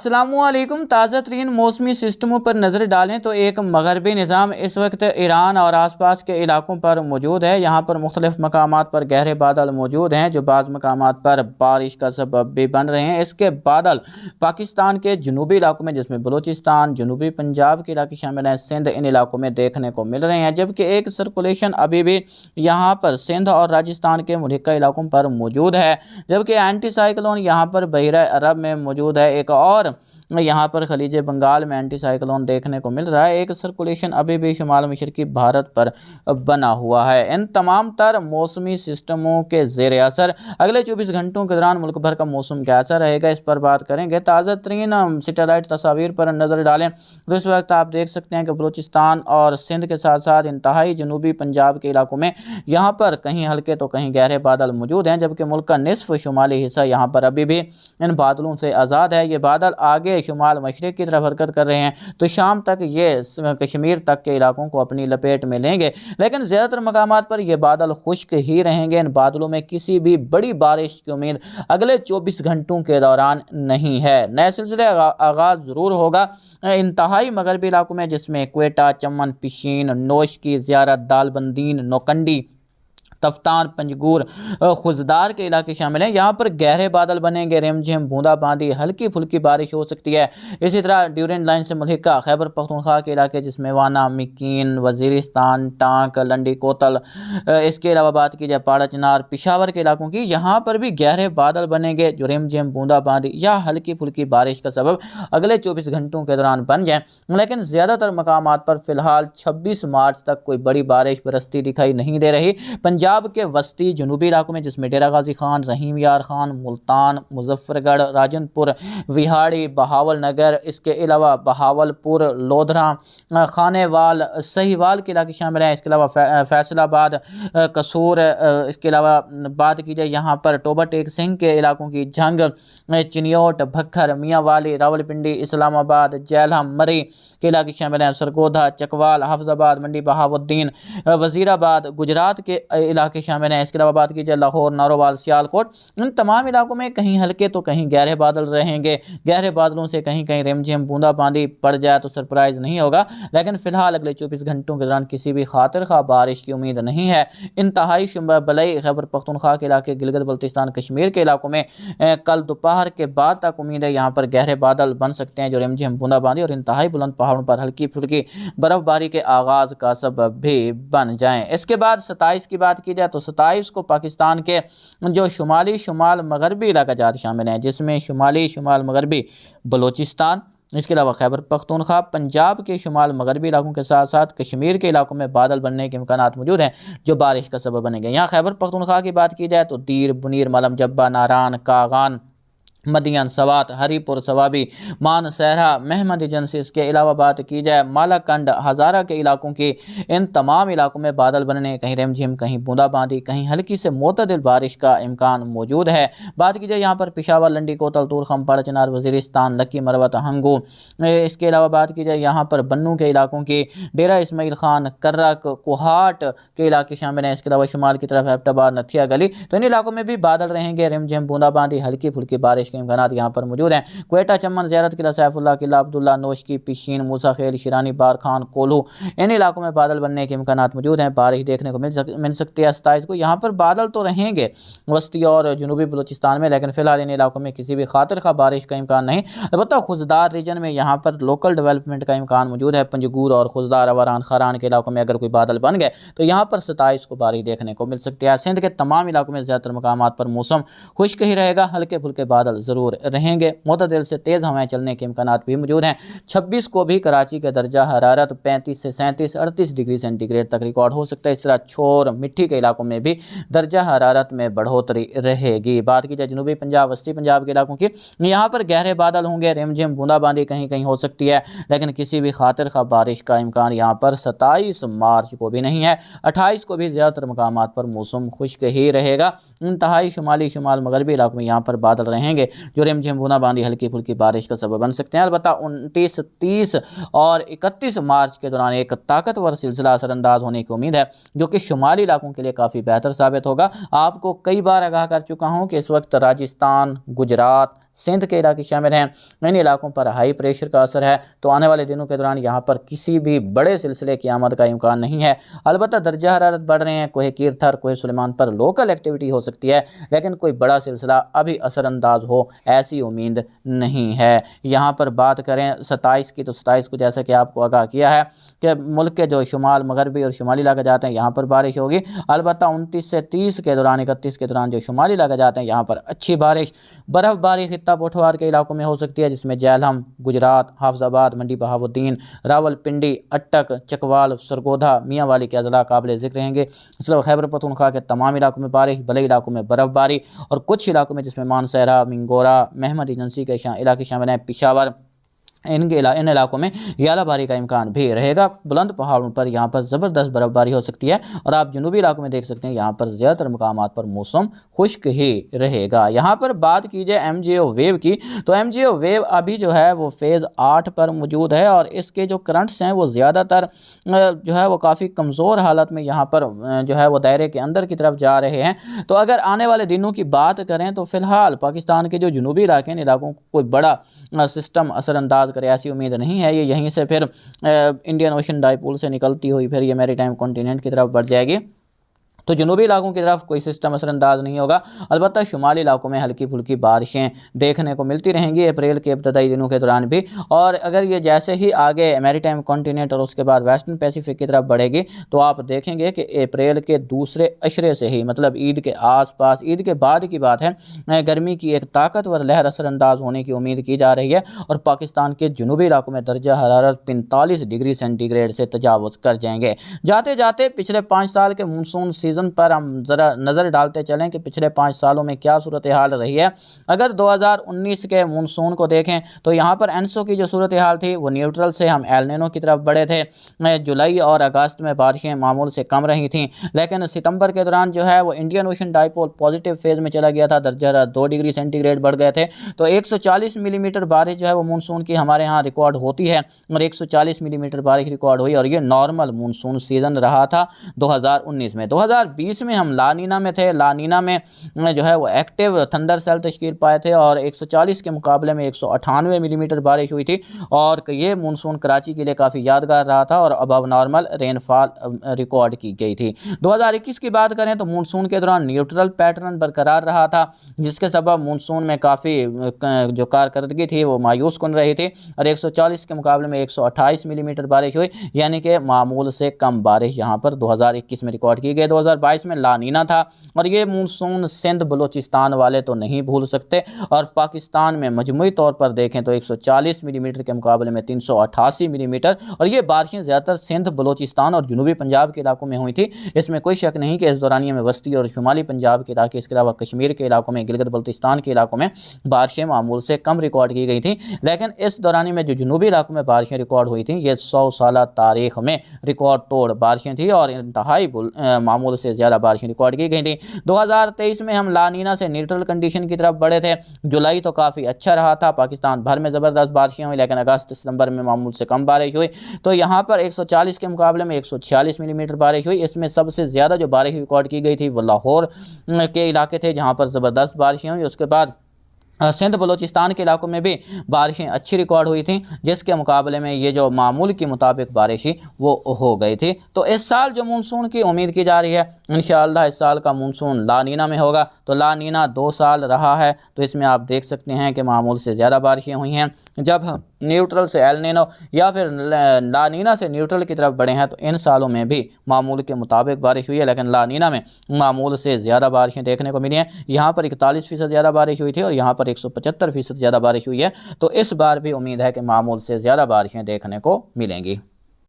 अस्सलामुअलैकुम। ताज़ा तरीन मौसमी सिस्टमों पर नज़र डालें तो एक मगरबी निज़ाम इस वक्त ईरान और आसपास के इलाकों पर मौजूद है। यहाँ पर मुख्तलिफ मकामात पर गहरे बादल मौजूद हैं जो बाज़ मकामात पर बारिश का सबब भी बन रहे हैं। इसके बादल पाकिस्तान के जनूबी इलाकों में, जिसमें बलूचिस्तान, जनूबी पंजाब के इलाके शामिल हैं, सिंध, इन इलाकों में देखने को मिल रहे हैं। जबकि एक सर्कुलेशन अभी भी यहाँ पर सिंध और राजस्थान के मुल्का इलाकों पर मौजूद है। जबकि एंटी साइक्लोन यहाँ पर बहरा अरब में मौजूद है। एक और यहाँ पर खलीज बंगाल में एंटी साइक्लोन देखने को मिल रहा है। एक सर्कुलेशन अभी भी शुमाल मशरकी भारत पर बना हुआ है। इन तमाम तर मौसमी सिस्टमों के ज़ेर असर अगले 24 घंटों के दौरान मुल्क भर का मौसम कैसा रहेगा, इस पर बात करेंगे। ताज़ा तरीन सैटेलाइट तस्वीर पर नज़र डालें तो इस वक्त आप देख सकते हैं कि बलूचिस्तान और सिंध के साथ साथ इंतहाई जनूबी पंजाब के इलाकों में यहाँ पर कहीं हल्के तो कहीं गहरे बादल मौजूद हैं। जबकि मुल्क का निसफ शुमाली हिस्सा यहाँ पर अभी भी इन बादलों से आज़ाद है। ये बादल आगे शुमाल मशरिक की तरफ हरकत कर रहे हैं तो शाम तक ये कश्मीर तक के इलाकों को अपनी लपेट में लेंगे। लेकिन ज़्यादातर मकामात पर ये बादल खुश्क ही रहेंगे। इन बादलों में किसी भी बड़ी बारिश की उम्मीद अगले 24 घंटों के दौरान नहीं है। नए सिलसिले आगाज़ ज़रूर होगा इंतहाई मगरबी इलाकों में, जिसमें क्वेटा, चमन, पिशीन, नोश की ज़ियारत, दालबंदीन, नौकंडी, तफ्तान, पंजगूर, खुजदार के इलाके शामिल हैं। यहाँ पर गहरे बादल बनेंगे, रिमझिम बूंदाबांदी, हल्की फुल्की बारिश हो सकती है। इसी तरह ड्यूरेंट लाइन से मुल्का खैबर पख्तूनख्वा के इलाके, जिसमें वाना, मिकीन, वजीरिस्तान, टांक, लंडी कोतल, इसके अलावा बात की जाए पाड़ा चिनार, पिशावर के इलाकों की, यहाँ पर भी गहरे बादल बनेंगे जो रिमझिम बूंदाबांदी या हल्की फुल्की बारिश का सबब अगले 24 घंटों के दौरान बन जाए। लेकिन ज़्यादातर मकामात पर फिलहाल 26 मार्च तक कोई बड़ी बारिश बरसती दिखाई नहीं दे रही। पंजाब के वस्ती जनूबी इलाकों में, जिसमें डेरा गाजी खान, रहीम यार खान, मुल्तान, मुजफ्फरगढ़, राजनपुर, विहाड़ी, बहावल नगर, इसके अलावा बहावलपुर, लोधरा, खानेवाल, सहीवाल के इलाके शामिल हैं। इसके अलावा फैसलाबाद, कसूर, इसके अलावा बात की जाए यहाँ पर टोबा टेक सिंह के इलाकों की, झंग, चिनियोट, भक्खर, मियांवाली, रावलपिंडी, इस्लामाबाद, जैलहम, मरी के इलाके शामिल हैं। सरगोधा, चकवाल, हाफजाबाद, मंडी बहाउद्दीन, वजीराबाद, गुजरात के इलाके शामिल हैं। इसके अलावा बात की जाए लाहौर, नारोवाल, सियालकोट, इन तमाम इलाकों में कहीं हल्के तो कहीं गहरे बादल रहेंगे। गहरे बादलों से कहीं कहीं रिमझिम बूंदाबांदी पड़ जाए तो सरप्राइज़ नहीं होगा। लेकिन फिलहाल अगले 24 घंटों के दौरान किसी भी खातिर खा बारिश की उम्मीद नहीं है। इंतहाई बलई खैबर पख्तूनख्वा के इलाके, गिलगित बल्तिस्तान, कश्मीर के इलाकों में कल दोपहर के बाद तक उम्मीद है यहाँ पर गहरे बादल बन सकते हैं जो रिमझिम बूंदाबांदी और इंतहाई बुलंद पहाड़ों पर हल्की फुल्की बर्फबारी के आगाज़ का सबब भी बन जाएँ। इसके बाद 27 की बात की जाए तो 27 को पाकिस्तान के जो शुमाल मगरबी इलाका जात शामिल हैं, जिसमें शुमाल मगरबी बलूचिस्तान, इसके अलावा खैबर पख्तूनख्वा, पंजाब के शुमाल मगरबी इलाकों के साथ साथ कश्मीर के इलाकों में बादल बनने के इम्कानात मौजूद हैं जो बारिश का सबब बनेंगे। यहाँ खैबर पख्तूनख्वा की बात की जाए तो दीर, बुनीर, मलम जब्बा, नारान, कागान, मदियन, सवात, हरीपुर, सवाबी, मान, सहरा, महमद एजेंसी, इसके अलावा बात की जाए मालाकंड, हज़ारा के इलाकों की, इन तमाम इलाकों में बादल बनने, कहीं रिमझिम, कहीं बूंदाबांदी, कहीं हल्की से मोतदिल बारिश का इम्कान मौजूद है। बात की जाए यहाँ पर पिशावर, लंडी कोतल, तूरखम, पाड़ा चिनार, वजीरिस्तान, लकी, मरवत, हंगू, इसके अलावा बात की जाए यहाँ पर बन्नू के इलाकों की, डेरा इस्माइल खान, कर्रक, कोहाट के इलाके शामिल हैं। इसके अलावा शुमाल की तरफ एबटाबाद, नथिया गली, तो इन इलाकों में भी बादल रहेंगे, रिमझिम बूंदाबांदी, हल्की फुल्की बारिश के इम्कानात यहाँ पर मौजूद हैं। क्वेटा, चमन, ज़ियारत किला, सैफुल्ला किला, अब्दुल्ला, नोशकी, पिशीन, मूसा खेल, शिरानी, बार खान, कोल्हू, इन इलाकों में बादल बनने के इम्कानात मौजूद हैं। बारिश देखने को मिल सकती है 27 को। यहाँ पर बादल तो रहेंगे वस्ती और जनूबी बलूचिस्तान में, लेकिन फिलहाल इन इलाकों में किसी भी खातिर खा बारिश का इम्कान नहीं। अलबत्ता खुजदार रीजन में यहाँ पर लोकल डेवलपमेंट का इम्कान मौजूद है। पंजगूर और खुजदार, अवारान, खरान के इलाकों में अगर कोई बादल बन गए तो यहाँ पर 27 को बारिश देखने को मिल सकती है। सिंध के तमाम इलाकों में ज़्यादातर मकामात पर मौसम खुश्क ही रहेगा, हल्के फुल्के बादल ज़रूर रहेंगे। मुतदिल से तेज़ हवाएं चलने के इम्कानात भी मौजूद हैं। 26 को भी कराची का दर्जा हरारत 35 से 37 38 डिग्री सेंटीग्रेड तक रिकॉर्ड हो सकता है। इस तरह छोर, मिट्टी के इलाकों में भी दर्जा हरारत में बढ़ोतरी रहेगी। बात की जाए जनूबी पंजाब, वस्ती पंजाब के इलाकों की, यहाँ पर गहरे बादल होंगे, रिमझिम बूंदाबांदी कहीं कहीं हो सकती है, लेकिन किसी भी खातिर खा बारिश का इम्कान यहाँ पर 27 मार्च को भी नहीं है। 28 को भी ज़्यादातर मकामात पर मौसम खुश्क ही रहेगा। इंतहाई शुमाल मगरबी इलाकों में यहाँ पर बादल रहेंगे जो रिमझिम बूंदाबांदी, हल्की फुल्की बारिश का सबब बन सकते हैं। अलबत्ता 29, 30 और 31 मार्च के दौरान एक ताकतवर सिलसिला असरअंदाज होने की उम्मीद है जो कि शुमाली इलाकों के लिए काफ़ी बेहतर साबित होगा। आपको कई बार आगाह कर चुका हूँ कि इस वक्त राजस्थान, गुजरात, सिंध के इलाके शामिल हैं। इन इलाकों पर हाई प्रेशर का असर है, तो आने वाले दिनों के दौरान यहाँ पर किसी भी बड़े सिलसिले की आमद का इम्कान नहीं है। अलबत्ता दर्जा हरारत बढ़ रहे हैं, कोहे कीर थर, कोहे सुलेमान पर लोकल एक्टिविटी हो सकती है, लेकिन कोई बड़ा सिलसिला अभी असरअंदाज हो ऐसी उम्मीद नहीं है। यहाँ पर बात करें 27 की, तो 27 को जैसा कि आपको आगाह किया है कि मुल्क के जो शुमाल मगरबी और शुमाली इलाके जाते हैं यहाँ पर बारिश होगी। अलबत्ता 29 से 30 के दौरान, 31 के दौरान जो शुमाली इलाके जाते हैं यहाँ पर अच्छी बारिश, बर्फबारी खित्ता पोठवार के इलाकों में हो सकती है, जिसमें जेहलम, गुजरात, हाफजाबाद, मंडी बहाउद्दीन, रावलपिंडी, अटक, चकवाल, सरगोधा, मियांवाली के अजला काबिल ज़िक्र रहेंगे। इसलिए खैबर पख्तूनख्वा के तमाम इलाकों में बारिश, बले इलाकों में बर्फबारी और कुछ इलाकों में जिसमें मानसहरा, मिंगोरा, महमद एजेंसी के इलाके शामिल हैं, पिशावर, इन इलाकों में यालाबारी का इम्कान भी रहेगा। बुलंद पहाड़ों पर यहाँ पर ज़बरदस्त बर्फबारी हो सकती है और आप जनूबी इलाकों में देख सकते हैं यहाँ पर ज़्यादातर मकामात पर मौसम खुश्क ही रहेगा। यहाँ पर बात की जाए MJO वेव की, तो MJO वेव अभी जो है वो फेज़ 8 पर मौजूद है और इसके जो करंट्स हैं वो ज़्यादातर जो है वो काफ़ी कमज़ोर हालत में यहाँ पर जो है वो दायरे के अंदर की तरफ जा रहे हैं। तो अगर आने वाले दिनों की बात करें तो फ़िलहाल पाकिस्तान के जो जनूबी इलाके, इन इलाकों को कोई बड़ा सिस्टम असरअंदाज करे ऐसी उम्मीद नहीं है। ये यहीं से फिर इंडियन ओशन डाइपोल से निकलती हुई फिर ये मैरीटाइम कॉन्टिनेंट की तरफ बढ़ जाएगी, तो जनूबी इलाकों की तरफ कोई सिस्टम असरअंदाज नहीं होगा। अलबत्ता शुमाली इलाकों में हल्की फुल्की बारिशें देखने को मिलती रहेंगी अप्रैल के इब्तदाई दिनों के दौरान भी। और अगर ये जैसे ही आगे मैरीटाइम कॉन्टिनेंट और उसके बाद वेस्टर्न पैसिफिक की तरफ बढ़ेगी, तो आप देखेंगे कि अप्रैल के दूसरे अशरे से ही, मतलब ईद के आसपास, ईद के बाद की बात है, गर्मी की एक ताकतवर लहर असरअंदाज होने की उम्मीद की जा रही है और पाकिस्तान के जनूबी इलाकों में दर्जा हरारत 45 डिग्री सेंटीग्रेड से तजावुज़ कर जाएंगे। जाते जाते पिछले 5 साल के मानसून सीज़न पर हम ज़रा नज़र डालते चलें कि पिछले 5 सालों में क्या सूरत हाल रही है। अगर 2019 के मानसून को देखें तो यहाँ पर एनसो की जो सूरत हाल थी वो न्यूट्रल से हम एल नीनो की तरफ बढ़े थे। जुलाई और अगस्त में बारिशें मामूल से कम रही थीं, लेकिन सितंबर के दौरान जो है वो Indian ocean dipole positive phase में चला गया था, दर्जा 2 डिग्री सेंटीग्रेड बढ़ गए थे। तो 140 मिलीमीटर बारिश जो है वो मानसून की हमारे यहाँ रिकॉर्ड होती है और 140 मिलीमीटर बारिश रिकॉर्ड हुई और ये नॉर्मल मानसून सीज़न रहा था 2019 में। 2020 में हम लानीना में थे। लानीना में जो है वो एक्टिव थंडर सेल तश्कील पाए थे और 140 के मुकाबले में 198 मिलीमीटर बारिश हुई थी और ये मानसून कराची के लिए काफ़ी यादगार रहा था और अबव नॉर्मल रेनफॉल रिकॉर्ड की गई थी। 2021 की बात करें तो मानसून के दौरान न्यूट्रल पैटर्न बरकरार रहा था, जिसके सबब मानसून में काफ़ी जो कारकर्दगी थी वो मायूस कन रही थी और 140 के मुकाबले में 128 मिलीमीटर बारिश हुई, यानी कि मामूल से कम बारिश यहाँ पर 2021 में रिकॉर्ड की गई। 2022 में लानीना था और ये मानसून सिंध बलूचिस्तान वाले तो नहीं भूल सकते और पाकिस्तान में मजमूई तौर पर देखें तो 140 मिलीमीटर के मुकाबले में 388 मिलीमीटर और ये बारिशें ज़्यादातर सिंध बलूचिस्तान और जनूबी पंजाब के इलाकों में हुई थी। इसमें कोई शक नहीं कि इस दौरानिए में वस्ती और शुमाली पंजाब के इलाके, इसके अलावा कश्मीर के इलाकों में, गिलगित बल्तिस्तान के इलाकों में बारिशें मामूल से कम रिकॉर्ड की गई थी। लेकिन इस दौरानिए में जो जनूबी इलाकों में बारिशें रिकॉर्ड हुई थी ये 100 साल तारीख में रिकॉर्ड तोड़ बारिशें थी और इंतहाई मामूल से ज़्यादा बारिशें रिकॉर्ड की गई थी। 2023 में हम लानीना से न्यूट्रल कंडीशन की तरफ बढ़े थे। जुलाई तो काफ़ी अच्छा रहा था, पाकिस्तान भर में ज़बरदस्त बारिशें हुई, लेकिन अगस्त सितंबर में मामूल से कम बारिश हुई। तो यहाँ पर 140 के मुकाबले में 146 मिलीमीटर बारिश हुई। इसमें सबसे ज़्यादा जो बारिश रिकॉर्ड की गई थी वो लाहौर के इलाके थे, जहाँ पर ज़बरदस्त बारिशें हुई। उसके बाद सिंध बलूचिस्तान के इलाकों में भी बारिशें अच्छी रिकॉर्ड हुई थी, जिसके मुकाबले में ये जो मामूल के मुताबिक बारिशें वो हो गई थी। तो इस साल जो मानसून की उम्मीद की जा रही है, इंशाअल्लाह इस साल का मानसून लानीना में होगा। तो लानीना 2 साल रहा है, तो इसमें आप देख सकते हैं कि मामूल से ज़्यादा बारिशें हुई हैं। जब हम न्यूट्रल से एल नीनो या फिर लानीना से न्यूट्रल की तरफ बढ़े हैं तो इन सालों में भी मामूल के मुताबिक बारिश हुई है, लेकिन लानीना में मामूल से ज़्यादा बारिशें देखने को मिली हैं। यहाँ पर 41% ज़्यादा बारिश हुई थी और यहाँ पर 175% ज़्यादा बारिश हुई है। तो इस बार भी उम्मीद है कि मामूल से ज़्यादा बारिशें देखने को मिलेंगी।